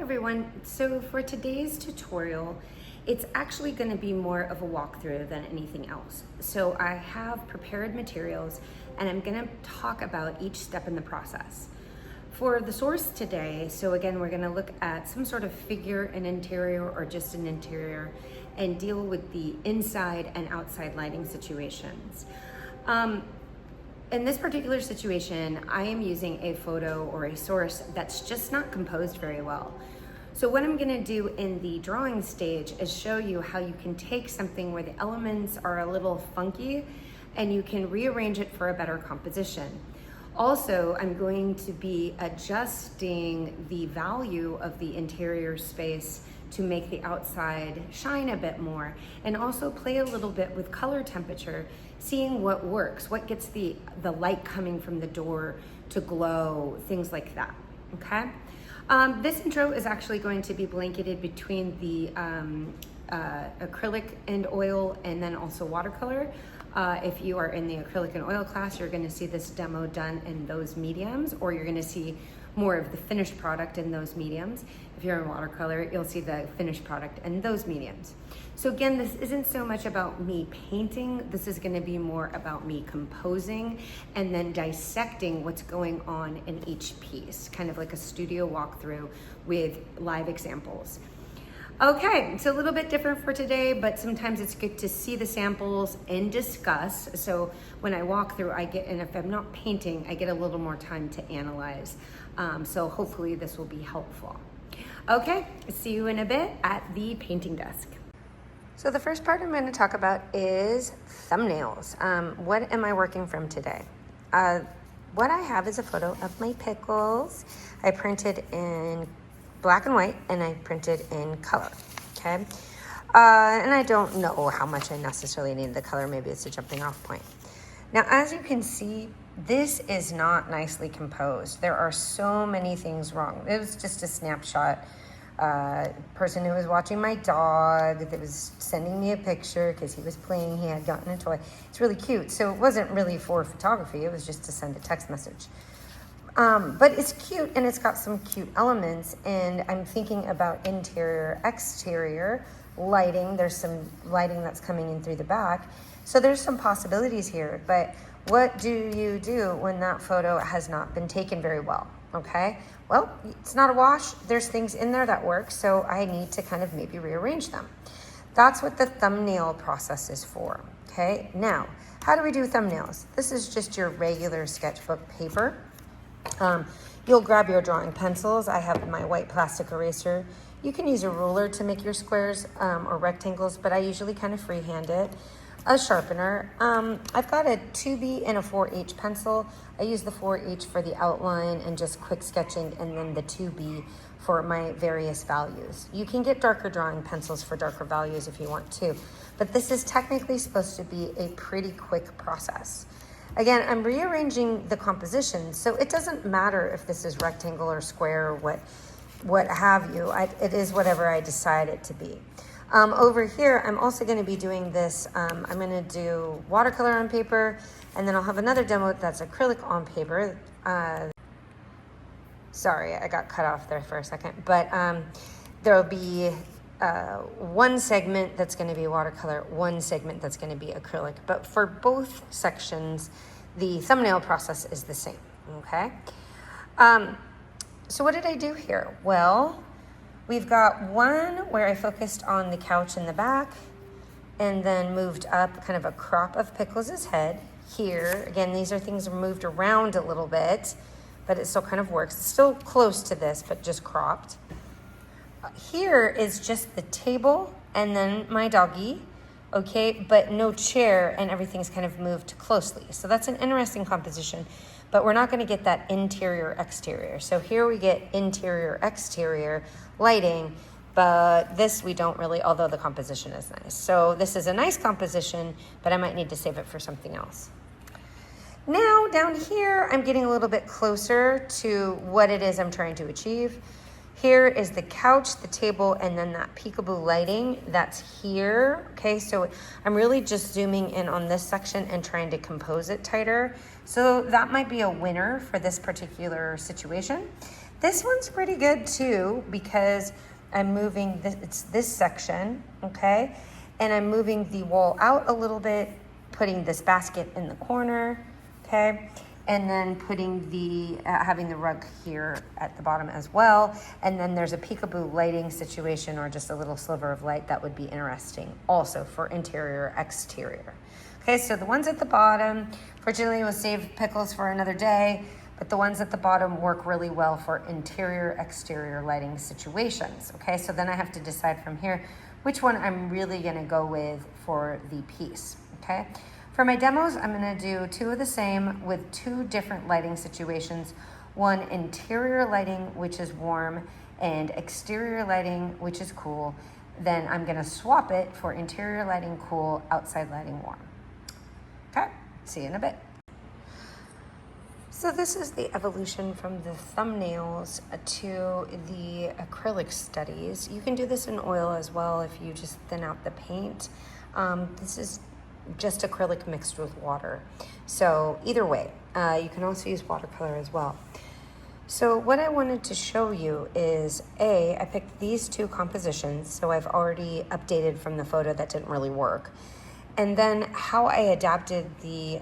everyone. So for today's tutorial, it's actually going to be more of a walkthrough than anything else. So I have prepared materials and I'm going to talk about each step in the process. For the source today, so again, we're going to look at some sort of figure, an interior or just an interior, and deal with the inside and outside lighting situations. In this particular situation, I am using a photo or a source that's just not composed very well. So what I'm gonna do in the drawing stage is show you how you can take something where the elements are a little funky and you can rearrange it for a better composition. Also, I'm going to be adjusting the value of the interior space to make the outside shine a bit more, and also play a little bit with color temperature, seeing what works, what gets the light coming from the door to glow, things like that, okay? This intro is actually going to be blanketed between the acrylic and oil and then also watercolor. If you are in the acrylic and oil class, you're gonna see this demo done in those mediums, or you're gonna see more of the finished product in those mediums. If you're in watercolor, you'll see the finished product in those mediums. So again, this isn't so much about me painting, this is gonna be more about me composing and then dissecting what's going on in each piece, kind of like a studio walkthrough with live examples. Okay, so a little bit different for today, but sometimes it's good to see the samples and discuss. So when I walk through, and if I'm not painting, I get a little more time to analyze. So hopefully this will be helpful. Okay, see you in a bit at the painting desk. So the first part I'm going to talk about is thumbnails. What am I working from today? What I have is a photo of my pickles. I printed in black and white, and I printed in color, okay? And I don't know how much I necessarily need the color. Maybe it's a jumping off point. Now, as you can see, this is not nicely composed. There are so many things wrong. It was just a snapshot. Person who was watching my dog that was sending me a picture because he was playing, he had gotten a toy. It's really cute. So it wasn't really for photography. It was just to send a text message. But it's cute and it's got some cute elements, and I'm thinking about interior, exterior lighting. There's some lighting that's coming in through the back. So there's some possibilities here, but what do you do when that photo has not been taken very well, okay? Well, it's not a wash. There's things in there that work, so I need to kind of maybe rearrange them. That's what the thumbnail process is for, okay? Now, how do we do thumbnails? This is just your regular sketchbook paper. You'll grab your drawing pencils. I have my white plastic eraser. You can use a ruler to make your squares or rectangles, but I usually kind of freehand it. A sharpener. I've got a 2B and a 4H pencil. I use the 4H for the outline and just quick sketching, and then the 2B for my various values. You can get darker drawing pencils for darker values if you want to, but this is technically supposed to be a pretty quick process. Again, I'm rearranging the composition, so it doesn't matter if this is rectangle or square or what have you. It is whatever I decide it to be. Over here, I'm also going to be doing this. I'm going to do watercolor on paper, and then I'll have another demo that's acrylic on paper. Sorry, I got cut off there for a second, but there will be one segment that's going to be watercolor, one segment that's going to be acrylic. But for both sections, the thumbnail process is the same, okay? So what did I do here? Well, we've got one where I focused on the couch in the back and then moved up kind of a crop of Pickles' head here. Again, these are things moved around a little bit, but it still kind of works. It's still close to this, but just cropped. Here is just the table and then my doggy, okay, but no chair, and everything's kind of moved closely. So that's an interesting composition, but we're not going to get that interior exterior. So here we get interior exterior lighting, but this we don't really, although the composition is nice. So this is a nice composition, but I might need to save it for something else. Now down here, I'm getting a little bit closer to what it is I'm trying to achieve. Here is the couch, the table, and then that peekaboo lighting that's here. Okay, so I'm really just zooming in on this section and trying to compose it tighter. So that might be a winner for this particular situation. This one's pretty good too, because I'm moving this, it's this section, okay? And I'm moving the wall out a little bit, putting this basket in the corner, okay? And then putting the, having the rug here at the bottom as well. And then there's a peekaboo lighting situation, or just a little sliver of light that would be interesting also for interior, exterior. Okay, so the ones at the bottom, fortunately we'll save pickles for another day, but the ones at the bottom work really well for interior, exterior lighting situations. Okay, so then I have to decide from here which one I'm really gonna go with for the piece, okay? For my demos, I'm gonna do two of the same with two different lighting situations. One interior lighting, which is warm, and exterior lighting, which is cool. Then I'm gonna swap it for interior lighting cool, outside lighting warm. Okay, see you in a bit. So this is the evolution from the thumbnails to the acrylic studies. You can do this in oil as well if you just thin out the paint. This is just acrylic mixed with water. So either way, you can also use watercolor as well. So what I wanted to show you is, I picked these two compositions, so I've already updated from the photo that didn't really work. And then how I adapted the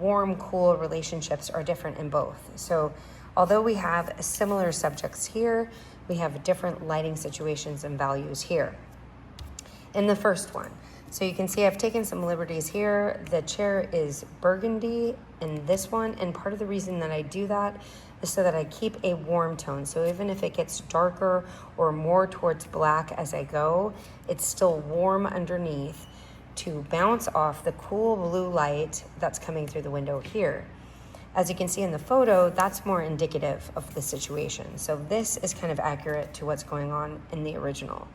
warm-cool relationships are different in both. So although we have similar subjects here, we have different lighting situations and values here. In the first one, so you can see I've taken some liberties here. The chair is burgundy in this one, and part of the reason that I do that is so that I keep a warm tone. So even if it gets darker or more towards black as I go, it's still warm underneath to bounce off the cool blue light that's coming through the window here. As you can see in the photo, that's more indicative of the situation. So this is kind of accurate to what's going on in the original.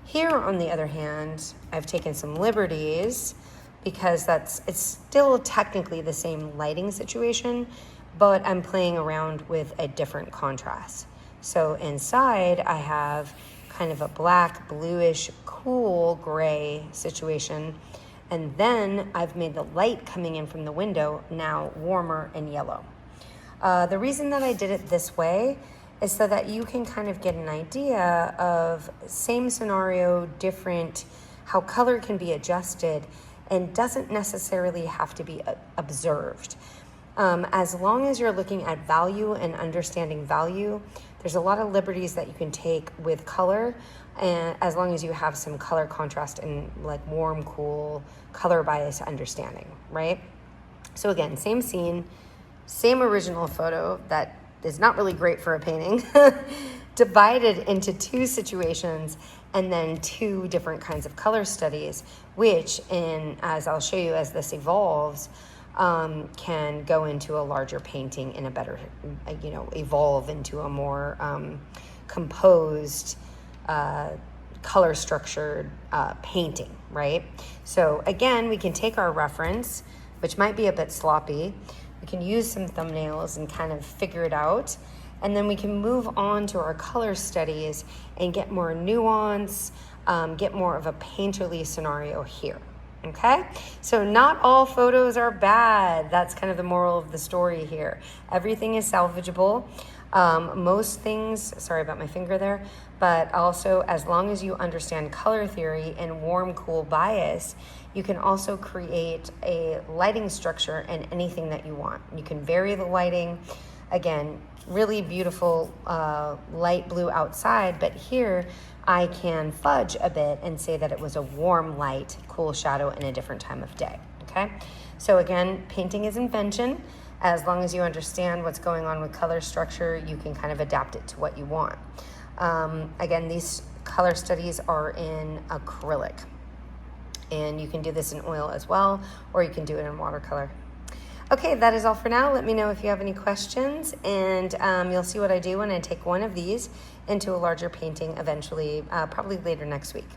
Here, on the other hand, I've taken some liberties because it's still technically the same lighting situation, but I'm playing around with a different contrast. So inside, I have kind of a black, bluish, cool gray situation. And then I've made the light coming in from the window now warmer and yellow. The reason that I did it this way is so that you can kind of get an idea of same scenario, different, how color can be adjusted and doesn't necessarily have to be observed. As long as you're looking at value and understanding value, there's a lot of liberties that you can take with color, and as long as you have some color contrast and like warm, cool, color bias understanding, right? So again, same scene, same original photo that is not really great for a painting, divided into two situations and then two different kinds of color studies, which, as I'll show you as this evolves, can go into a larger painting in a better, evolve into a more composed, color structured painting, right? So again, we can take our reference, which might be a bit sloppy. We can use some thumbnails and kind of figure it out. And then we can move on to our color studies and get more nuance, get more of a painterly scenario here. Okay, so not all photos are bad. That's kind of the moral of the story here. Everything is salvageable. Most things, sorry about my finger there, but also as long as you understand color theory and warm, cool bias, you can also create a lighting structure in anything that you want. You can vary the lighting. Again, really beautiful light blue outside, but here I can fudge a bit and say that it was a warm light, cool shadow in a different time of day, okay? So again, painting is invention. As long as you understand what's going on with color structure, you can kind of adapt it to what you want. Again, these color studies are in acrylic, and you can do this in oil as well, or you can do it in watercolor. Okay, that is all for now. Let me know if you have any questions, and you'll see what I do when I take one of these into a larger painting eventually, probably later next week.